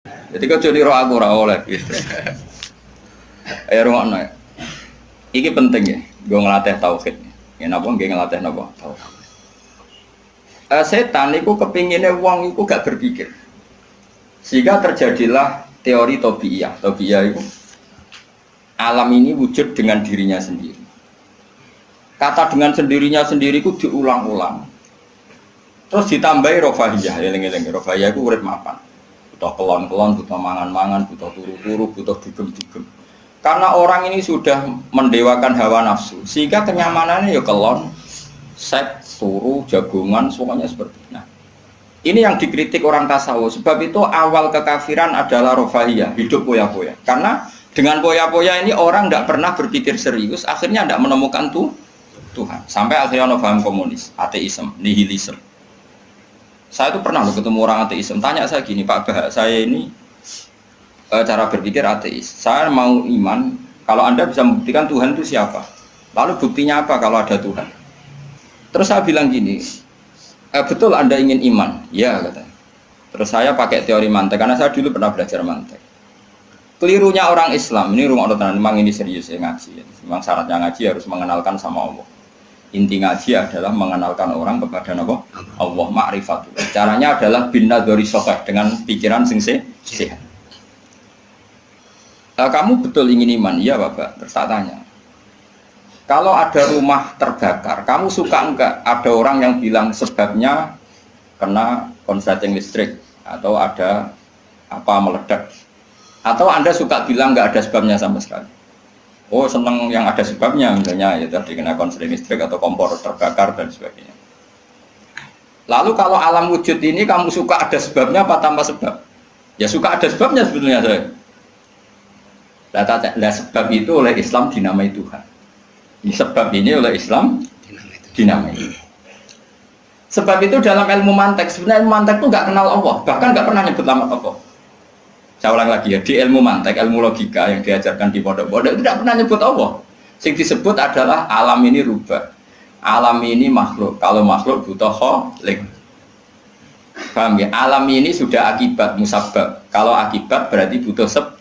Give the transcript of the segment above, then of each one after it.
Jadi kau jadi roh aku ora oleh. Ayo rungokno. Iki penting ya, gue ngelatih tauhid. Ya napa nggih ngelatih napa? Tauhid. Setan itu kepinginnya wong itu gak berpikir. Sehingga terjadilah teori tobiyah. Tobiyah itu alam ini wujud dengan dirinya sendiri. Kata dengan sendirinya sendiri itu diulang-ulang. Terus ditambahi rofahiyah, eling-eling. Rofahiyah itu urip mapan. Butuh kelon-kelon, butuh mangan-mangan, butuh turu-turu, butuh dugem-dugem. Karena orang ini sudah mendewakan hawa nafsu, sehingga kenyamanannya ya kelon, seks, turu, jagungan, semuanya seperti itu. Nah, ini yang dikritik orang tasawuf. Sebab itu awal kekafiran adalah rofahiyah, hidup poya-poya. Karena dengan poya-poya ini orang tidak pernah berpikir serius, akhirnya tidak menemukan Tuhan. Sampai akhirnya ono paham komunis, ateisme, nihilisme. Saya itu pernah ketemu orang ateisme, tanya saya gini, Pak Bah, saya ini cara berpikir ateis. Saya mau iman, kalau Anda bisa membuktikan Tuhan itu siapa? Lalu buktinya apa kalau ada Tuhan? Terus saya bilang gini, betul Anda ingin iman? Ya, katanya. Terus saya pakai teori mantek, karena saya dulu pernah belajar mantek. Kelirunya orang Islam, ini rumah Allah, memang ini serius ya ngaji. Memang syaratnya ngaji harus mengenalkan sama Allah. Inti ngaji adalah mengenalkan orang kepada Allah, ma'rifatul. Caranya adalah bin nadhari shahih, dengan pikiran sing sehat. Kamu betul ingin iman? Iya Bapak. Terus tak tanya, kalau ada rumah terbakar, kamu suka enggak ada orang yang bilang sebabnya kena konsleting listrik atau ada apa meledak? Atau Anda suka bilang enggak ada sebabnya sama sekali? Oh seneng yang ada sebabnya, misalnya ya tadi kena konsleting listrik atau kompor terbakar dan sebagainya. Lalu kalau alam wujud ini kamu suka ada sebabnya apa tanpa sebab? Ya suka ada sebabnya sebetulnya saya. Nah, sebab itu oleh Islam dinamai Tuhan. Sebab ini oleh Islam dinamai. Sebab itu dalam ilmu mantek, sebenarnya ilmu mantek itu nggak kenal Allah, bahkan nggak pernah nyebut nama Allah. Saya ulang lagi ya, di ilmu mantek, ilmu logika yang diajarkan di pondok-pondok itu tidak pernah nyebut Allah. Yang disebut adalah alam ini rubah, alam ini makhluk. Kalau makhluk butuh khalik. Paham ya? Alam ini sudah akibat musabab. Kalau akibat berarti butuh sebab.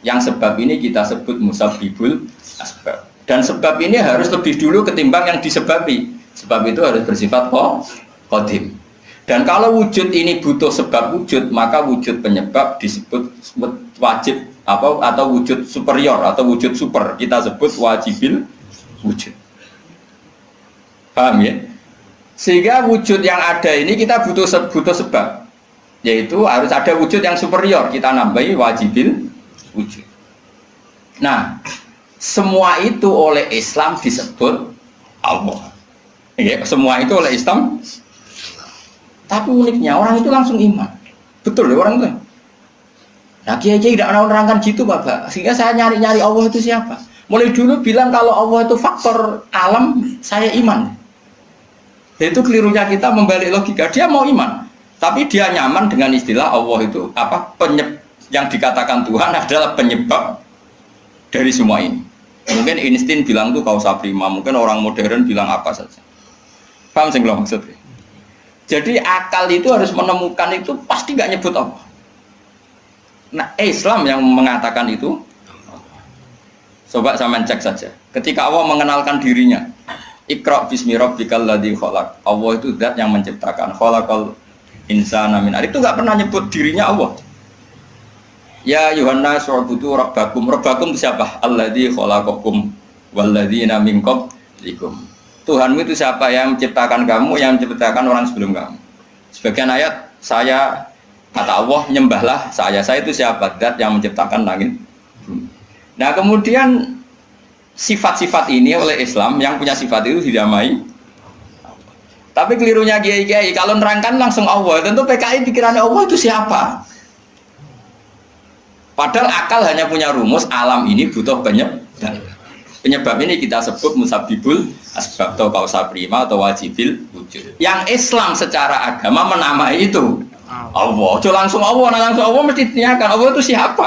Yang sebab ini kita sebut musabbibul asbab. Dan sebab ini harus lebih dulu ketimbang yang disebabi. Sebab itu harus bersifat qadim. Dan kalau wujud ini butuh sebab wujud, maka wujud penyebab disebut wajib atau wujud superior atau wujud super. Kita sebut wajibil wujud. Paham ya? Sehingga wujud yang ada ini kita butuh sebab. Yaitu harus ada wujud yang superior. Kita nambahi wajibil wujud. Nah, semua itu oleh Islam disebut Allah. Ya, semua itu oleh Islam. Tapi uniknya orang itu langsung iman. Betul ya orang itu. Nah, kiai-kiai tidak menerangkan gitu, Bapak. Sehingga saya nyari-nyari Allah itu siapa. Mulai dulu bilang kalau Allah itu faktor alam, saya iman. Itu kelirunya kita membalik logika. Dia mau iman, tapi dia nyaman dengan istilah Allah itu apa? Yang dikatakan Tuhan adalah penyebab dari semua ini. Mungkin Einstein bilang itu kausa prima, mungkin orang modern bilang apa saja. Paham sih kalau maksudnya? Jadi akal itu harus menemukan itu pasti nggak nyebut Allah. Nah Islam yang mengatakan itu, coba sama cek saja. Ketika Allah mengenalkan dirinya, Iqra bismi rabbikal ladzi khalaq. Allah itu zat yang menciptakan. Khalaqal insana min 'alaq. Itu nggak pernah nyebut dirinya Allah. Ya Yohanes wa'budu rabbakum. Rabbakum itu siapa? Alladzi khalaqakum walladzina min qablikum. Tuhanmu itu siapa? Yang menciptakan kamu, yang menciptakan orang sebelum kamu. Sebagian ayat saya kata Allah nyembahlah saya itu siapa? Zat yang menciptakan langit bumi. Nah kemudian sifat-sifat ini oleh Islam yang punya sifat itu dinamai. Tapi kelirunya kiai-kiai kalau nerangkan langsung Allah, tentu PKI pikirannya Allah itu siapa? Padahal akal hanya punya rumus alam ini butuh penyebab. Penyebab ini kita sebut musabbibul asbab atau kausa prima atau wajibil wujud. Yang Islam secara agama menamai itu Allah. Cuma langsung Allah, langsung Allah mesti ditanyakan Allah itu siapa?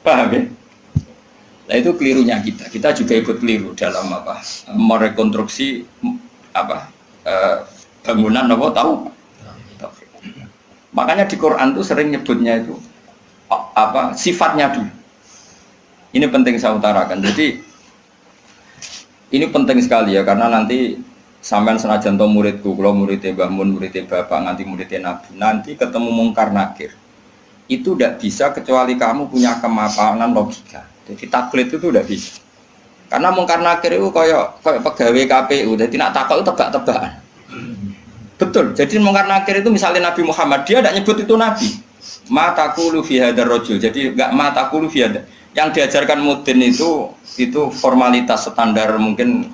Paham ya? Nah itu kelirunya kita. Kita juga ikut keliru dalam apa? Merekonstruksi apa? Bangunan apa tahu? Makanya di Quran tuh sering nyebutnya itu apa sifatnya dulu. Ini penting saya utarakan. Jadi ini penting sekali ya karena nanti sampean senajan to muridku, kalau muridnya Mbah Mun, muridnya Bapak, nanti muridnya Nabi, nanti ketemu mungkar nakir. Itu tidak bisa kecuali kamu punya kemapanan logika. Jadi taklid itu tidak bisa. Karena mungkar nakir itu kayak pegawai KPU, jadi nak takut itu tebak-tebakan. Betul. Jadi mungkar nakir itu misalnya Nabi Muhammad, dia tidak nyebut itu Nabi. Mataku fi hadzal rajul. Jadi enggak mataku fi hadzal. Yang diajarkan mudin itu formalitas standar mungkin